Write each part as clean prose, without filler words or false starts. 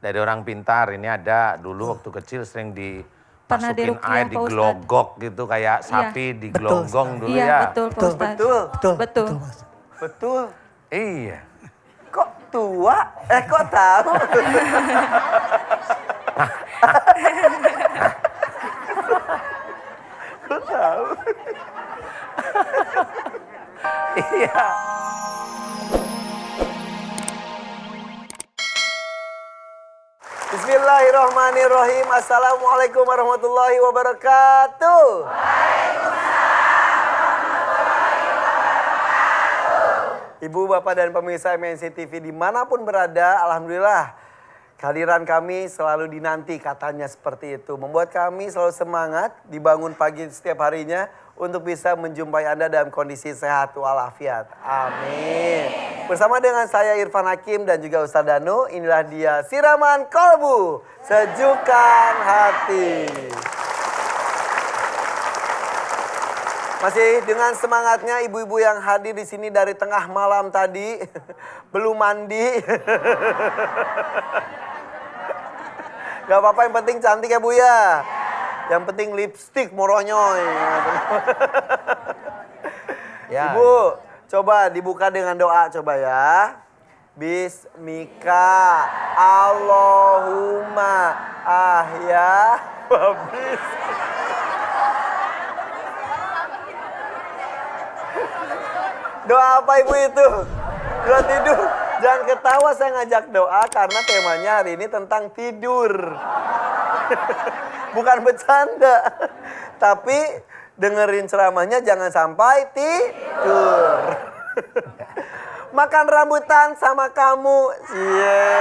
dari orang pintar. Ini ada dulu waktu kecil sering Pernah dimasukin diruqyah, air Pak digelogok gitu kayak sapi digelonggong dulu Iya, ya. betul Pak Ustadz. Betul. Betul. Betul. Iya. Kok tua? Kok tahu? Kok tahu? Iya. Bismillahirrahmanirrahim. Assalamualaikum warahmatullahi wabarakatuh. Ibu, Bapak, dan pemirsa MNC TV dimanapun berada, alhamdulillah kehadiran kami selalu dinanti, katanya seperti itu. Membuat kami selalu semangat dibangun pagi setiap harinya untuk bisa menjumpai Anda dalam kondisi sehat walafiat. Amin. Bersama dengan saya Irfan Hakim dan juga Ustadz Danu, inilah dia Siraman Kolbu, Sejukan Hati. Masih dengan semangatnya ibu-ibu yang hadir di sini dari tengah malam tadi, belum mandi. Gak apa-apa, yang penting cantik ya Bu ya. Yang penting lipstick moronyoy. Ya. Ibu, coba dibuka dengan doa coba ya. Bismika Allahumma ahya wa bis. Doa apa Ibu itu? Doa tidur. Jangan ketawa, saya ngajak doa karena temanya hari ini tentang tidur. Bukan bercanda. Tapi dengerin ceramahnya jangan sampai tidur. Makan rambutan sama kamu. Iya.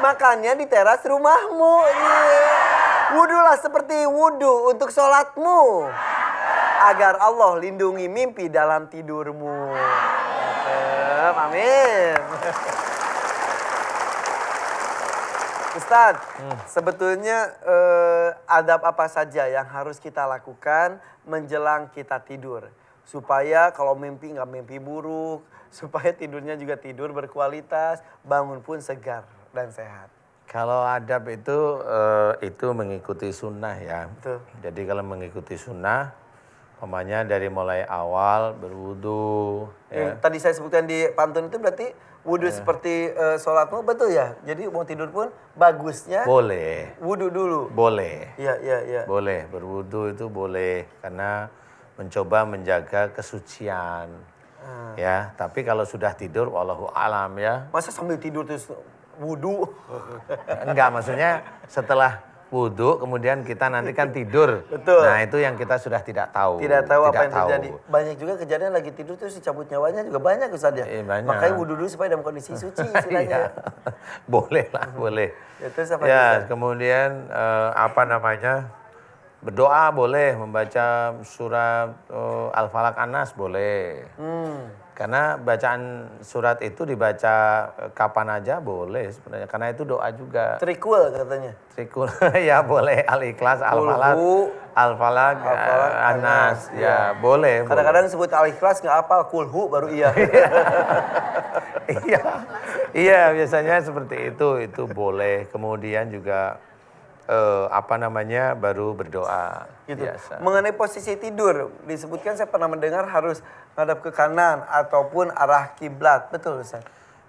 Makannya di teras rumahmu. Iya. Wudulah seperti wudu untuk sholatmu. Agar Allah lindungi mimpi dalam tidurmu. Amin. Ustadz, sebetulnya adab apa saja yang harus kita lakukan menjelang kita tidur? Supaya kalau mimpi nggak mimpi buruk, supaya tidurnya juga tidur berkualitas, bangun pun segar dan sehat. Kalau adab itu mengikuti sunnah ya. Betul. Jadi kalau mengikuti sunnah, umpamanya dari mulai awal berwudu. Ya. Tadi saya sebutkan di pantun itu berarti wudu seperti sholatmu, betul ya? Jadi mau tidur pun bagusnya Boleh. wudu dulu. Boleh. Iya. Boleh, berwudu itu boleh karena mencoba menjaga kesucian. Ya, tapi kalau sudah tidur wallahu alam ya. Masa sambil tidur terus wudu? Enggak, maksudnya setelah wudu kemudian kita nanti kan tidur. Betul. Nah, itu yang kita sudah tidak tahu. Tidak tahu apa yang terjadi. Banyak juga kejadian lagi tidur terus dicabut nyawanya juga banyak Ustaz ya. Banyak. Makanya wudu dulu supaya dalam kondisi suci istilahnya. Boleh lah, boleh. Ya, terus apa Ya, Ustaz? kemudian berdoa boleh, membaca surat Al-Falaq An-Nas boleh. Karena bacaan surat itu dibaca kapan aja boleh sebenarnya. Karena itu doa juga. Trikul katanya. Trikul ya boleh, Al-Ikhlas, Al-Falaq, Al-Falaq, An-Nas. Ya, boleh. Kadang-kadang sebut Al-Ikhlas nggak hafal, kulhu baru iya. Iya, biasanya seperti itu boleh. Kemudian juga baru berdoa. Gitu. Biasa. Mengenai posisi tidur, disebutkan saya pernah mendengar harus menghadap ke kanan ataupun arah kiblat. Betul Ustaz?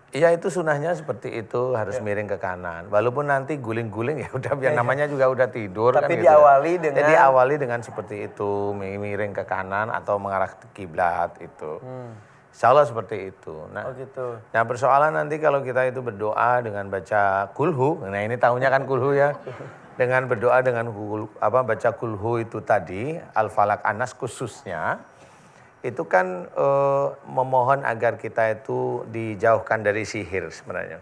Iya, itu sunahnya seperti itu, harus miring ke kanan. Walaupun nanti guling-guling ya udah biar namanya juga udah tidur. Tapi kan diawali gitu. dengan... Jadi awali dengan seperti itu, miring ke kanan atau mengarah ke kiblat itu. Insya Allah seperti itu. Nah, gitu. Nah, persoalan nanti kalau kita itu berdoa dengan baca kulhu, nah ini tahunya kan kulhu ya. Dengan berdoa dengan baca kulhu itu tadi, Al-Falaq An-Nas khususnya, itu kan memohon agar kita itu dijauhkan dari sihir sebenarnya.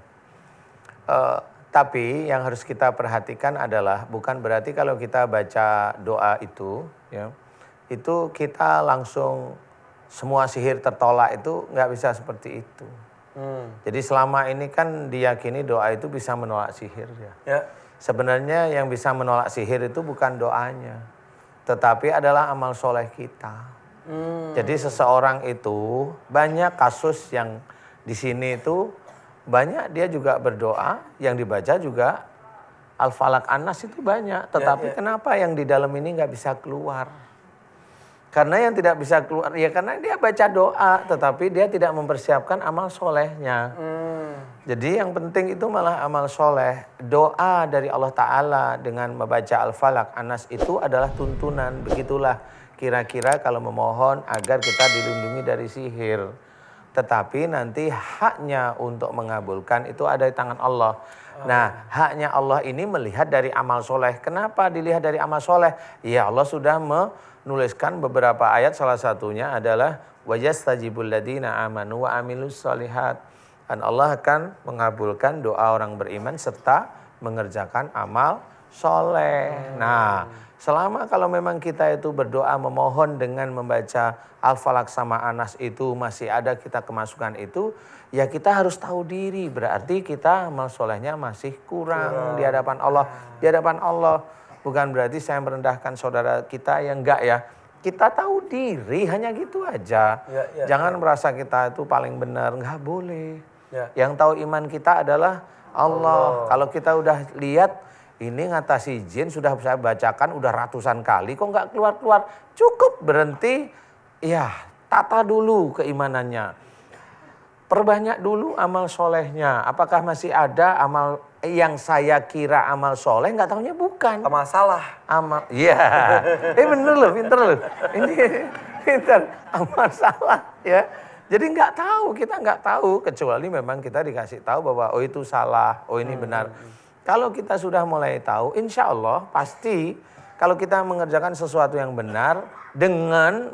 Tapi yang harus kita perhatikan adalah bukan berarti kalau kita baca doa itu, ya, itu kita langsung semua sihir tertolak, itu nggak bisa seperti itu. Jadi selama ini kan diyakini doa itu bisa menolak sihir ya. Sebenarnya yang bisa menolak sihir itu bukan doanya, tetapi adalah amal soleh kita. Jadi seseorang itu banyak kasus yang di sini itu banyak dia juga berdoa, yang dibaca juga Al-Falaq An-Nas itu banyak. Tetapi kenapa yang di dalam ini nggak bisa keluar? Karena yang tidak bisa keluar, ya karena dia baca doa, tetapi dia tidak mempersiapkan amal solehnya. Jadi yang penting itu malah amal soleh. Doa dari Allah Ta'ala dengan membaca Al-Falaq An-Nas itu adalah tuntunan. Begitulah kira-kira kalau memohon agar kita dilindungi dari sihir. Tetapi nanti haknya untuk mengabulkan itu ada di tangan Allah. Nah, haknya Allah ini melihat dari amal soleh. Kenapa dilihat dari amal soleh? Ya Allah sudah menuliskan beberapa ayat, salah satunya adalah wajastajibul ladina amanu wa amilus solihat. Dan Allah akan mengabulkan doa orang beriman serta mengerjakan amal soleh. Nah, selama kalau memang kita itu berdoa memohon dengan membaca Al-Falaq sama An-Nas itu masih ada kita kemasukan itu, ya kita harus tahu diri. Berarti kita amal solehnya masih kurang di hadapan Allah. Di hadapan Allah. Bukan berarti saya merendahkan saudara kita yang enggak ya. Kita tahu diri, hanya gitu aja. Jangan merasa kita itu paling benar, enggak boleh. Yang tahu iman kita adalah Allah. Kalau kita udah lihat ini ngatasi jin sudah saya bacakan udah ratusan kali kok nggak keluar-keluar. Cukup berhenti, ya tata dulu keimanannya. Perbanyak dulu amal solehnya. Apakah masih ada amal yang saya kira amal soleh, nggak tahunya bukan. Amal salah. Amal, iya. Bener loh, pinter loh. Ini pinter, amal salah ya. Jadi nggak tahu, kita nggak tahu. Kecuali memang kita dikasih tahu bahwa oh itu salah, oh ini benar. Kalau kita sudah mulai tahu, insya Allah pasti kalau kita mengerjakan sesuatu yang benar dengan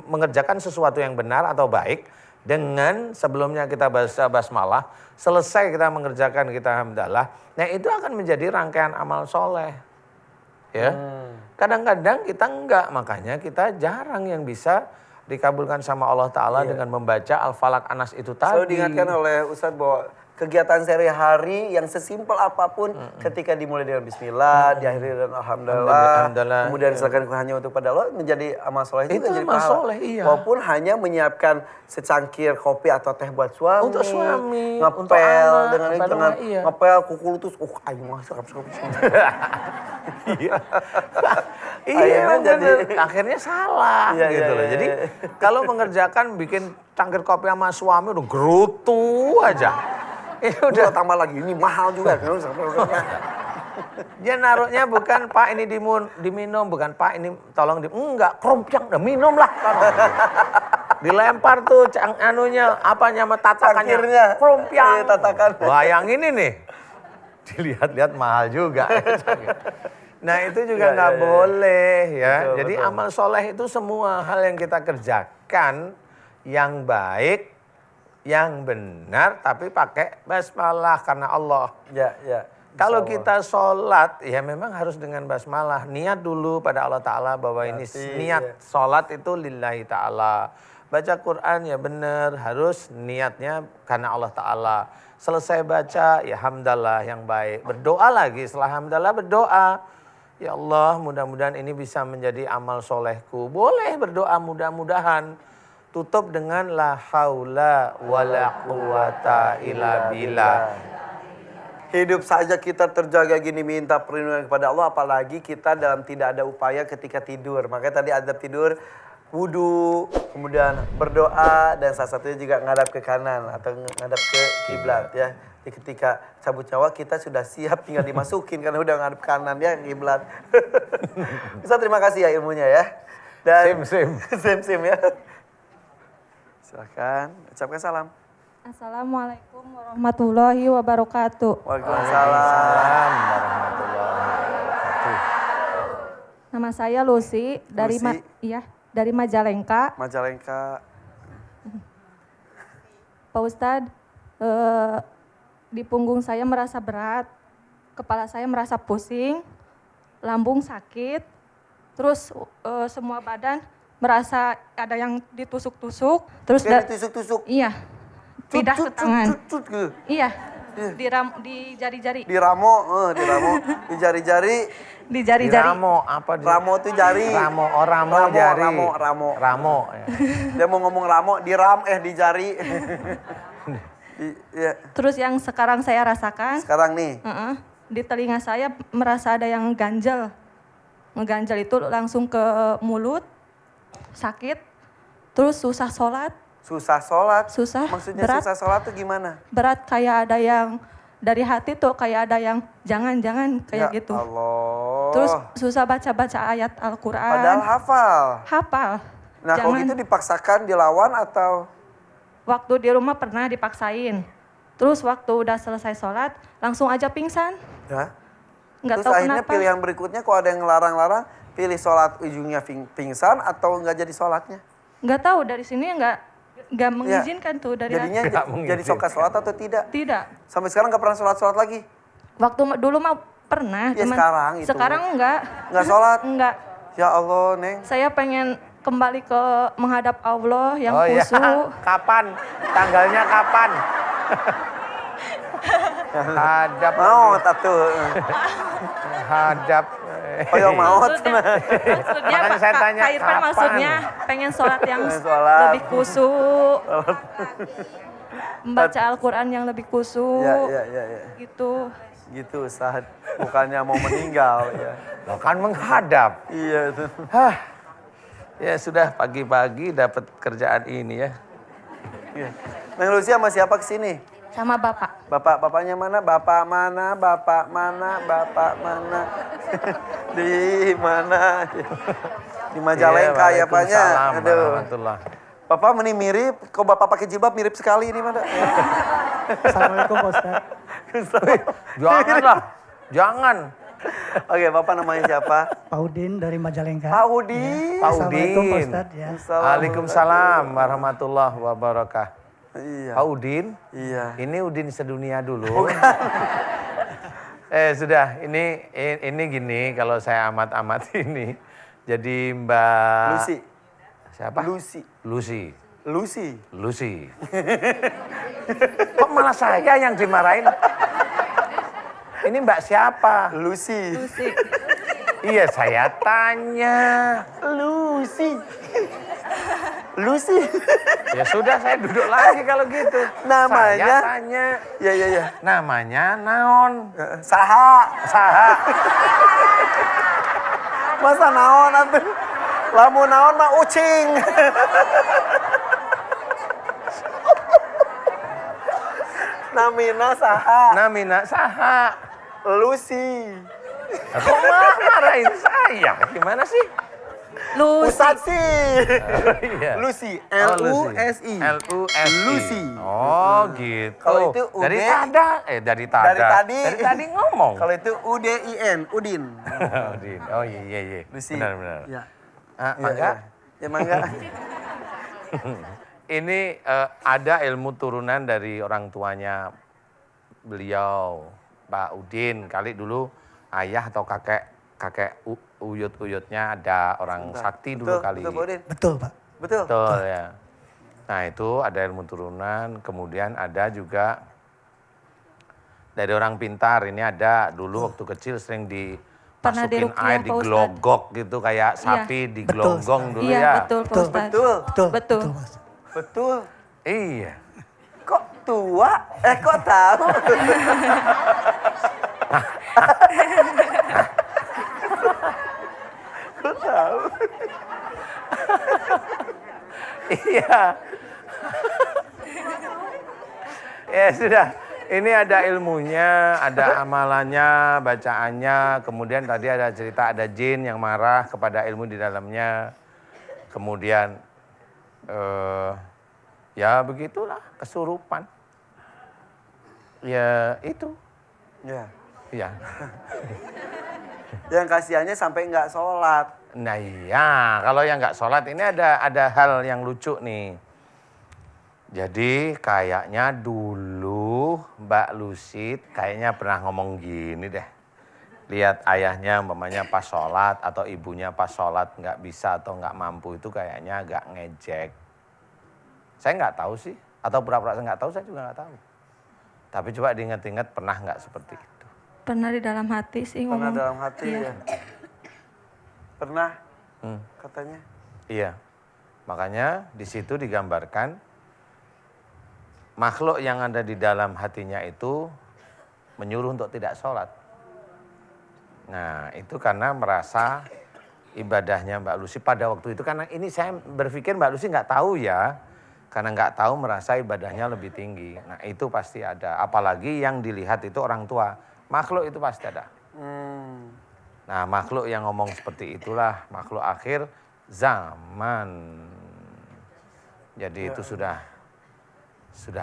mengerjakan sesuatu yang benar atau baik dengan sebelumnya kita baca basmalah, selesai kita mengerjakan kita hamdalah, nah itu akan menjadi rangkaian amal soleh. Ya, kadang-kadang kita enggak, makanya kita jarang yang bisa dikabulkan sama Allah Ta'ala dengan membaca Al-Falaq An-Nas itu tadi. Selalu diingatkan oleh Ustadz bahwa kegiatan sehari-hari yang sesimpel apapun ketika dimulai dengan bismillah, diakhiri dengan alhamdulillah, kemudian silakan hanya untuk pada Allah menjadi amal soleh itu menjadi amal pahala. soleh, iya. Walaupun hanya menyiapkan secangkir kopi atau teh buat suami, Untuk suami, ngepel untuk anak, dengan iya. ngepel kuku lutus, ayo masuk. Iya, jadi akhirnya salah gitu loh. Jadi kalau mengerjakan bikin cangkir kopi sama suami udah gerutu aja. Udah tambah lagi, ini mahal juga. Dia naruhnya bukan Pak ini diminum, bukan Pak ini tolong enggak, kerompang, udah minum lah. Dilempar tuh anunya, apanya sama tatakannya. Kerompang. Tatakan. Wah yang ini nih, dilihat-lihat mahal juga. Nah itu juga nggak boleh ya. Betul, jadi betul. Amal soleh itu semua hal yang kita kerjakan yang baik, yang benar, tapi pakai basmalah karena Allah. Kalau kita sholat, ya memang harus dengan basmalah. Niat dulu pada Allah Ta'ala bahwa ini niat sholat itu lillahi ta'ala. Baca Quran ya benar, harus niatnya karena Allah Ta'ala. Selesai baca, ya hamdalah yang baik. Berdoa lagi, setelah hamdalah berdoa. Ya Allah, mudah-mudahan ini bisa menjadi amal solehku. Boleh berdoa mudah-mudahan. Tutup dengan la haula wala quwata illa billah. Hidup saja kita terjaga gini minta perlindungan kepada Allah, apalagi kita dalam tidak ada upaya ketika tidur. Makanya tadi adab tidur, wudu, kemudian berdoa, dan salah satunya juga ngadap ke kanan atau ngadap ke kiblat ya. Jadi ketika cabut nyawa kita sudah siap, tinggal dimasukin karena udah ngadap kanan ya kiblat. Ustaz terima kasih ya ilmunya ya. Dan sim ya. Silakan, ucapkan salam. Assalamualaikum warahmatullahi wabarakatuh. Waalaikumsalam warahmatullahi wabarakatuh. Nama saya Lucy dari Majalengka. Majalengka. Pak Ustadz, di punggung saya merasa berat, kepala saya merasa pusing, lambung sakit, terus semua badan merasa ada yang ditusuk-tusuk, terus ditusuk-tusuk. Iya. Pindah ke tangan. Iya. Di jari-jari. Di ramo, di jari-jari. Di jari-jari. Ramo apa? Ramo itu jari. Ramo jari. Ramo. Ya. Dia mau ngomong ramo, di jari. Terus yang sekarang saya rasakan. Sekarang nih. di telinga saya merasa ada yang ganjel. Ngeganjel itu langsung ke mulut, sakit, terus susah sholat. Susah sholat? Susah, Maksudnya berat. susah sholat tuh gimana? Berat kayak ada yang, dari hati tuh kayak ada yang jangan kayak Ya gitu. Allah. Terus susah baca-baca ayat Al-Quran. Padahal hafal. Hafal. Nah kalau gitu dipaksakan dilawan atau? Waktu di rumah pernah dipaksain. Terus waktu udah selesai sholat, langsung aja pingsan. Ya. Nggak Terus tahu akhirnya kenapa. pilihan berikutnya kalau ada yang ngelarang-larang, pilih sholat ujungnya pingsan atau nggak jadi sholatnya? Nggak tahu dari sini nggak mengizinkan tuh dari Jadinya Nggak jadi sokat sholat atau tidak? Tidak. Sampai sekarang nggak pernah sholat lagi? Waktu dulu mah pernah. Ya, sekarang itu. Sekarang enggak. Nggak sholat? Enggak. Ya Allah, Neng. Saya pengen kembali ke menghadap Allah yang Oh iya, khusyuk. kapan? Tanggalnya kapan? Hadap. Mau tatu. Hadap. Oh yang mau. Maksudnya Makanya saya tanya, Kak Irfan kapan? maksudnya pengen sholat yang Pengen sholat. lebih khusyuk. Membaca Al-Quran yang lebih khusyuk. Ya. Gitu. Gitu Ustaz. Bukannya mau meninggal ya. Loh kan menghadap. Iya itu. Hah. Ya sudah pagi-pagi dapat kerjaan ini ya. Iya. Neng Lucy sama siapa kesini? Sama Bapak. Bapaknya mana? Bapak mana? Bapak mana? Bapak mana? Di mana? Di Majalengka ya Paknya. Waalaikumsalam Aduh. warahmatullah. Bapak ini mirip, kok Bapak pakai jilbab mirip sekali ini mana? Assalamualaikum Pak Ustaz. Janganlah. Jangan. Oke, Bapak namanya siapa? Pak Udin dari Majalengka. Pak Udin. Pak Assalamualaikum Pak Udin. Ustaz ya. Waalaikumsalam warahmatullahi wabarakatuh. Iya. Pak Udin, Iya. ini Udin sedunia dulu. Sudah, ini gini kalau saya amat-amat ini. Jadi Mbak Lucy. siapa? Lucy. Lucy. Lucy. Lucy. Kok malah saya yang dimarahin? Ini Mbak siapa? Lucy. Lucy. Iya, saya tanya. Lucy. Lucy. Ya sudah, saya duduk lagi kalau gitu. Namanya? Saya tanya. Ya. Namanya naon? Saha. Saha. Masa naon atuh? Lamun naon mah ucing. Namina saha. Namina saha. Lucy. Kok malah marahin saya? Gimana sih? Lucy. Ustaz sih. Iya. Lucy. Oh, L-U-S-I. L-U-S-I. Lucy. Oh gitu. Kalau itu dari Ude. tada. Dari tada. Dari tadi. Dari tadi ngomong. Kalau itu U-D-I-N. Udin. Udin. Oh iya. Lucy. Benar. Ya. Ah, Iya, mangga. Ya mangga. Ini ada ilmu turunan dari orang tuanya beliau, Pak Udin. Kali dulu ayah atau kakek uyut-uyutnya ada orang sakti dulu kali. Betul, Pak Udin? Betul Pak. Betul. Betul ya. Nah itu ada ilmu turunan, kemudian ada juga dari orang pintar. Ini ada dulu waktu kecil sering Pernah dimasukin diruqyah, air Pak digelogok gitu kayak sapi digelonggong dulu Iya ya. betul Pak Betul. Ustaz. Betul. Betul. Betul. Pak Ustaz. Betul. Iya. Kok tua? Kok tahu? Kok tahu? Iya. Ya sudah, ini ada ilmunya, ada amalannya, bacaannya, kemudian tadi ada cerita ada jin yang marah kepada ilmu di dalamnya. Kemudian ya begitulah kesurupan. Ya itu. Ya. Ya. Yang kasihannya sampai nggak sholat. Nah iya, kalau yang nggak sholat ini ada hal yang lucu nih. Jadi kayaknya dulu Mbak Lucy kayaknya pernah ngomong gini deh. Lihat ayahnya umpamanya pas sholat atau ibunya pas sholat nggak bisa atau nggak mampu itu kayaknya agak ngejek. Saya nggak tahu sih, atau pura-pura saya nggak tahu, saya juga nggak tahu. Tapi coba diingat-ingat pernah nggak seperti itu? Pernah di dalam hati sih Pernah ngomong. dalam hati Iya. ya. Pernah katanya. Iya, makanya di situ digambarkan makhluk yang ada di dalam hatinya itu menyuruh untuk tidak sholat. Nah, itu karena merasa ibadahnya Mbak Lucy pada waktu itu, karena ini saya berpikir Mbak Lucy nggak tahu ya, karena nggak tahu merasa ibadahnya lebih tinggi. Nah, itu pasti ada. Apalagi yang dilihat itu orang tua, makhluk itu pasti ada. Nah, makhluk yang ngomong seperti itulah makhluk akhir zaman. Jadi itu sudah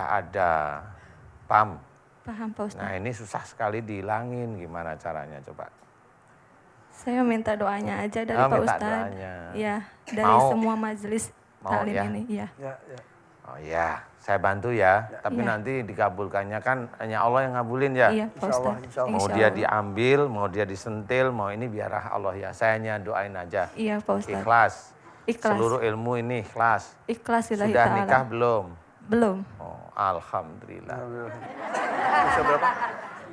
ada. Paham? Paham Pak Ustadz. Nah, ini susah sekali dihilangin, gimana caranya coba? Saya minta doanya aja dari Oh, Pak minta Ustadz. doanya. Iya, dari Mau? semua majelis Mau taklim ya? ini. Iya. Ya, ya. Oh ya, saya bantu ya. Tapi Iya. nanti dikabulkannya kan hanya Allah yang ngabulin ya. Iya Pak Insya Allah, Ustadz. insya Allah. Mau Insya dia Allah. diambil, mau dia disentil, mau ini biar Allah ya. Saya hanya doain aja. Iya Pak Ustadz. Ikhlas. Ikhlas. Seluruh ilmu ini ikhlas. Ikhlas lillahi Sudah ta'ala. nikah belum? Belum. Oh, alhamdulillah. Usia berapa?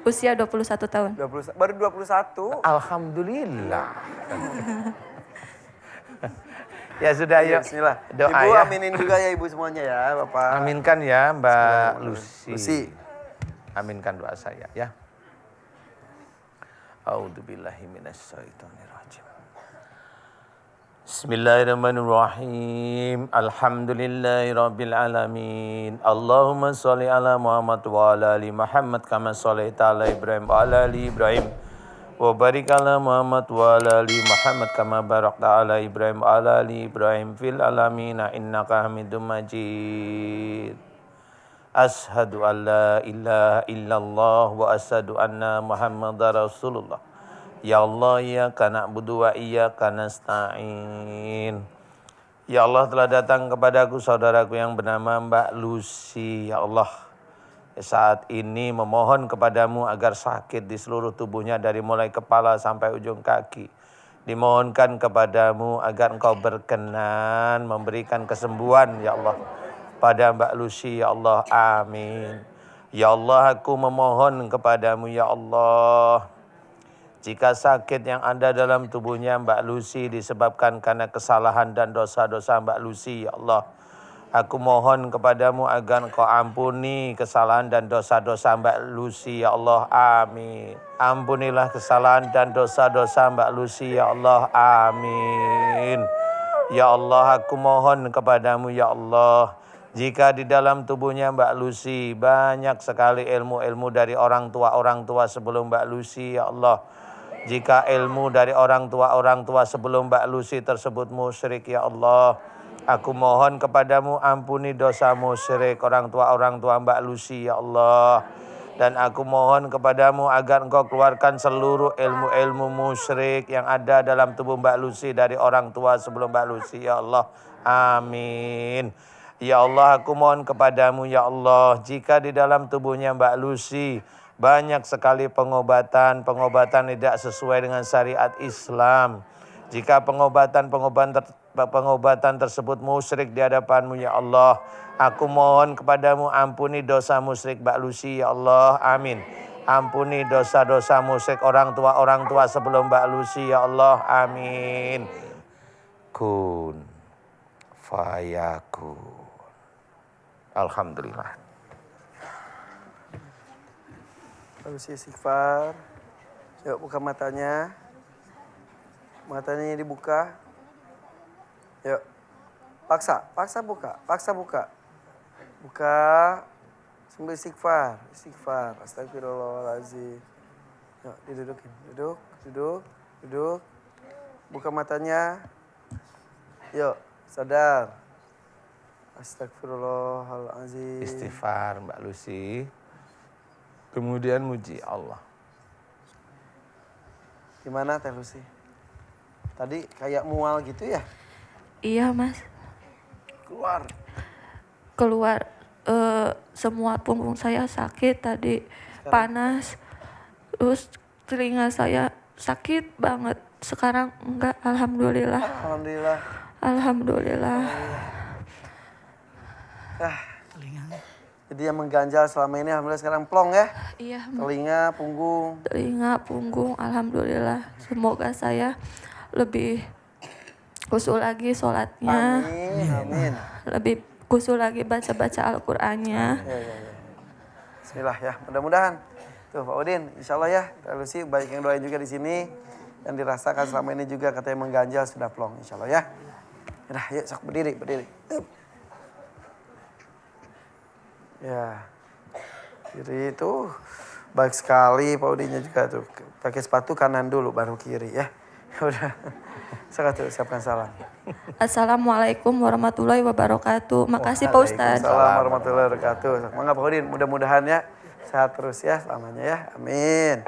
Usia 21 tahun. 20, baru 21. Alhamdulillah. Ya sudah, yuk. Bismillah. Doa Ibu ya. aminin juga ya ibu semuanya ya Bapak. Aminkan ya Mbak Lucy. Lucy. Aminkan doa saya ya. A'udzubillahi minasyaitonirrajim. Bismillahirrahmanirrahim. Alhamdulillahirabbil alamin. Allahumma shalli ala Muhammad wa ala ali Muhammad kama shallaita ala Ibrahim wa ala ali Ibrahim. Wa barik ala Muhammad wa ala ali Muhammad kama barakta ala Ibrahim wa ala ali Ibrahim fil alamin innaka Hamidum Majid. Ashhadu an la ilaha illallah wa asyhadu anna Muhammadar Rasulullah. Ya Allah, iyyaka na'budu wa iyyaka nasta'in. Ya Allah, telah datang kepadaku saudaraku yang bernama Mbak Lucy. Ya Allah, saat ini memohon kepadamu agar sakit di seluruh tubuhnya dari mulai kepala sampai ujung kaki. Dimohonkan kepadamu agar engkau berkenan memberikan kesembuhan ya Allah pada Mbak Lucy ya Allah. Amin. Ya Allah, aku memohon kepadamu ya Allah. Jika sakit yang ada dalam tubuhnya Mbak Lucy disebabkan karena kesalahan dan dosa-dosa Mbak Lucy ya Allah. Aku mohon kepadamu agar engkau ampuni kesalahan dan dosa-dosa Mbak Lucy ya Allah. Amin. Ampunilah kesalahan dan dosa-dosa Mbak Lucy ya Allah. Amin. Ya Allah, aku mohon kepadamu ya Allah. Jika di dalam tubuhnya Mbak Lucy banyak sekali ilmu-ilmu dari orang tua sebelum Mbak Lucy ya Allah. Jika ilmu dari orang tua sebelum Mbak Lucy tersebut musyrik ya Allah. Aku mohon kepadamu ampuni dosa musyrik orang tua Mbak Lucy ya Allah. Dan aku mohon kepadamu agar engkau keluarkan seluruh ilmu-ilmu musyrik yang ada dalam tubuh Mbak Lucy dari orang tua sebelum Mbak Lucy ya Allah. Amin. Ya Allah, aku mohon kepadamu ya Allah, jika di dalam tubuhnya Mbak Lucy banyak sekali pengobatan tidak sesuai dengan syariat Islam. Jika pengobatan tersebut musyrik di hadapanmu ya Allah, aku mohon kepadamu ampuni dosa musyrik Mbak Lucy ya Allah. Amin. Ampuni dosa-dosa musyrik orang tua sebelum Mbak Lucy ya Allah. Amin. Kun fayakun. Alhamdulillah. Terus istighfar. Yuk buka matanya. Matanya dibuka. Yuk. Paksa buka. Buka. Sambil istighfar. Astagfirullahaladzim. Yuk didudukin. Duduk. Buka matanya. Yuk, sadar. Astagfirullahaladzim. Istighfar Mbak Lucy. Kemudian muji Allah. Gimana Teh Lucy? Tadi kayak mual gitu ya? Iya Mas. Keluar semua punggung saya sakit tadi. Panas. Terus telinga saya sakit banget. Sekarang enggak, alhamdulillah. Alhamdulillah. Jadi yang mengganjal selama ini alhamdulillah sekarang plong ya? Iya. Telinga, punggung, Alhamdulillah. Semoga saya lebih khusyuk lagi sholatnya. Amin. Lebih khusyuk lagi baca-baca Al-Qur'annya. Ya. Bismillah ya, mudah-mudahan Tuh Pak Udin, insya Allah ya, Teh Lucy banyak yang doain juga di sini. Yang dirasakan selama ini juga katanya mengganjal sudah plong, insya Allah ya. Udah, yuk sok berdiri. Up. Ya, kiri itu baik sekali Pak Udinnya juga tuh. Pakai sepatu kanan dulu baru kiri ya. Udah, saya siapkan salam. Assalamualaikum warahmatullahi wabarakatuh. Makasih Pak Ustadz. Assalamualaikum warahmatullahi wabarakatuh. Mangga Pak Udin, mudah-mudahan ya sehat terus ya selamanya ya. Amin.